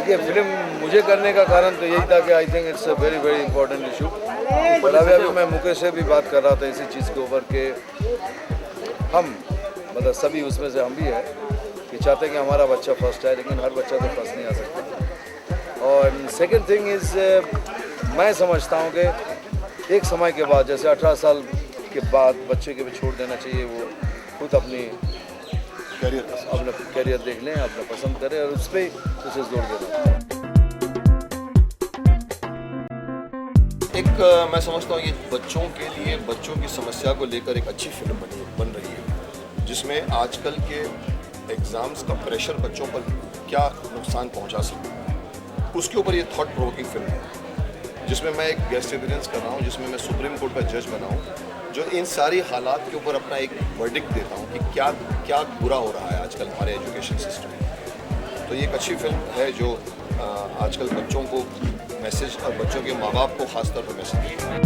देखिए फिल्म मुझे करने का कारण तो यही था कि I think it's a very very important issue. और अभी मैं मुकेश से भी बात कर रहा था इसी चीज़ के ऊपर कि हम मतलब सभी उसमें से हम भी है कि चाहते हैं कि हमारा बच्चा फर्स्ट है, लेकिन हर बच्चा तो फर्स्ट नहीं आ सकता। और सेकंड थिंग इज़ मैं समझता हूँ कि एक समय के बाद जैसे 18 साल के बाद बच्चे के भी छोड़ देना चाहिए, वो खुद अपना करियर देख लें, अपना पसंद करें और उस पर उसे जोर देना। मैं समझता हूँ ये बच्चों के लिए बच्चों की समस्या को लेकर एक अच्छी फिल्म बन रही है, जिसमें आजकल के एग्ज़ाम्स का प्रेशर बच्चों पर क्या नुकसान पहुँचा सकता है, उसके ऊपर ये थॉट प्रोवोकिंग फिल्म है, जिसमें मैं एक गेस्ट अपीयरेंस कर रहा हूँ, जिसमें मैं सुप्रीम कोर्ट का जज बना हूँ, जो इन सारी हालात के ऊपर अपना एक वर्डिक्ट देता हूँ कि क्या क्या बुरा हो रहा है आजकल हमारे एजुकेशन सिस्टम में। तो ये एक अच्छी फिल्म है जो आजकल बच्चों को मैसेज और बच्चों के माँ बाप को खासतौर पर मैसेज देता है।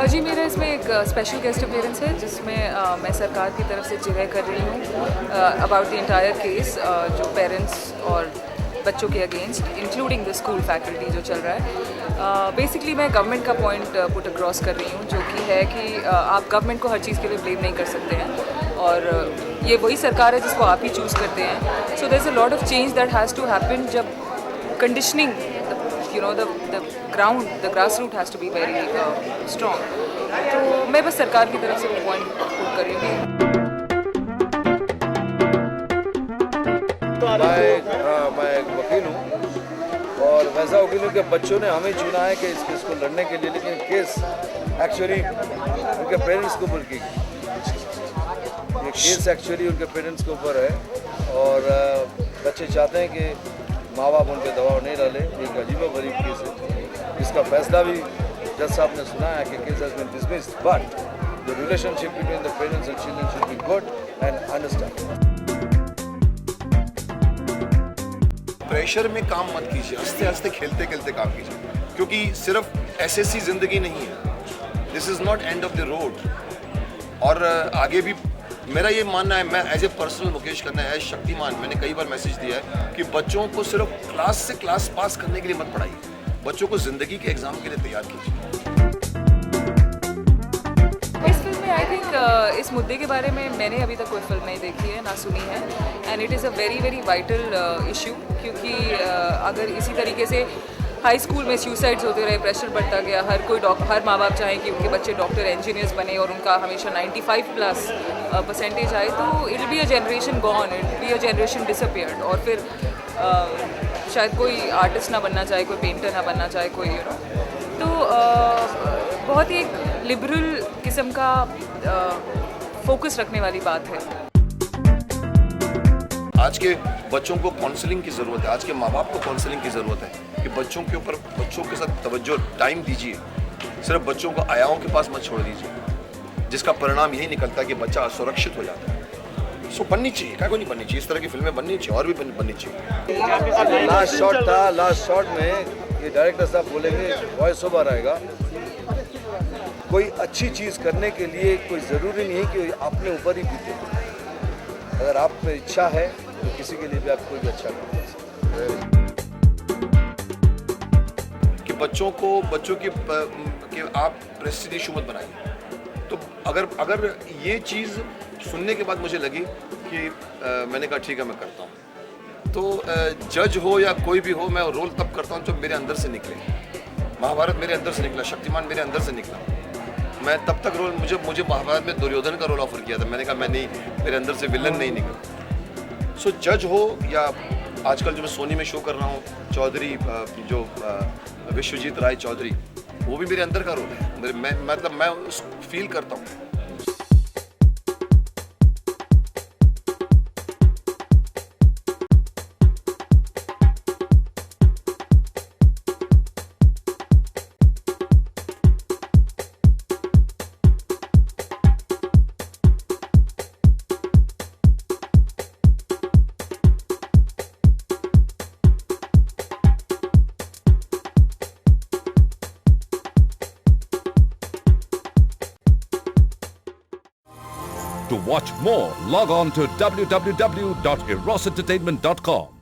जी मेरा इसमें एक स्पेशल गेस्ट अपीयरेंस है, जिसमें मैं सरकार की तरफ से जिरह कर रही हूँ अबाउट द इंटायर केस जो पेरेंट्स और बच्चों के against including the school faculty जो चल रहा है। बेसिकली मैं गवर्नमेंट का पॉइंट पुट अक्रॉस कर रही हूँ, जो कि है कि आप गवर्नमेंट को हर चीज़ के लिए ब्लेम नहीं कर सकते हैं, और ये वही सरकार है जिसको आप ही चूज़ करते हैं। So there is a lot of change that has to happen, जब conditioning the ground, the grassroots has to be very strong. तो मैं बस सरकार की तरफ से वो पॉइंट पुट कर रही हूँ। मैं एक वकील हूँ और वैसा वकील हूँ कि बच्चों ने हमें चुना है कि इस केस को लड़ने के लिए, लेकिन केस एक्चुअली उनके पेरेंट्स के ऊपर की ये केस एक्चुअली उनके पेरेंट्स के ऊपर है, और बच्चे चाहते हैं कि माँ बाप उन पर दबाव नहीं डाले। एक अजीबोगरीब केस है, इसका फैसला भी जज साहब ने सुना है कि case has been dismissed, but the relationship between the parents and children should be good and understand. Pressure में काम मत कीजिए, हंसते हंसते खेलते खेलते काम कीजिए, क्योंकि सिर्फ एसएससी जिंदगी नहीं है, this is not end of the road. और आगे भी मेरा ये मानना है, मैं as a personal Mukesh Khanna as Shaktimaan मैंने कई बार मैसेज दिया है कि बच्चों को सिर्फ क्लास से क्लास पास करने के लिए मत पढ़ाइए, बच्चों को जिंदगी के एग्जाम के लिए तैयार कीजिए। इस फिल्म में आई थिंक इस मुद्दे के बारे में मैंने अभी तक कोई फिल्म नहीं देखी है, ना सुनी है, and it is a very very vital issue, क्योंकि अगर इसी तरीके से हाई स्कूल में सुसाइड्स होते रहे, प्रेशर बढ़ता गया, हर माँ बाप चाहें कि उनके बच्चे डॉक्टर इंजीनियर्स बने और उनका हमेशा 95+ % आए, तो it be a generation gone, it be a generation disappeared, और फिर शायद कोई आर्टिस्ट ना बनना चाहे, कोई पेंटर ना बनना चाहे, कोई तो बहुत ही एक लिबरल किस्म का फोकस रखने वाली बात है। आज के बच्चों को काउंसलिंग की ज़रूरत है, आज के माँ बाप को काउंसलिंग की ज़रूरत है कि बच्चों के ऊपर बच्चों के साथ तवज्जो टाइम दीजिए, सिर्फ बच्चों को आयाओं के पास मत छोड़ दीजिए, जिसका परिणाम यही निकलता है कि बच्चा असुरक्षित हो जाता है। सो बननी चाहिए, क्या को नहीं बननी चाहिए, इस तरह की फिल्में बननी चाहिए और भी बननी चाहिए। लास्ट शॉट था, लास्ट शॉट में ये डायरेक्टर साहब बोलेंगे, वॉइस ओवर आएगा, कोई अच्छी चीज़ करने के लिए कोई ज़रूरी नहीं है कि अपने ऊपर ही बीते, अगर आप में इच्छा है तो किसी के लिए भी आप कोई भी अच्छा कर सकते हैं। कि बच्चों के आप प्रेस्टीज इशू मत बनाइए। तो अगर ये चीज़ सुनने के बाद मुझे लगी कि मैंने कहा ठीक है मैं करता हूँ, तो जज हो या कोई भी हो, मैं रोल तब करता हूँ जब मेरे अंदर से निकले। महाभारत मेरे अंदर से निकला, शक्तिमान मेरे अंदर से निकला। मैं तब तक रोल मुझे महाभारत में दुर्योधन का रोल ऑफर किया था, मैंने कहा मैं नहीं, मेरे अंदर से विलन नहीं निकला। सो जज हो या आजकल जो मैं सोनी में शो कर रहा हूँ, चौधरी जो विश्वजीत राय चौधरी, वो भी मेरे अंदर का रोल है, मैं फील करता हूँ। To watch more, log on to www.erosentertainment.com.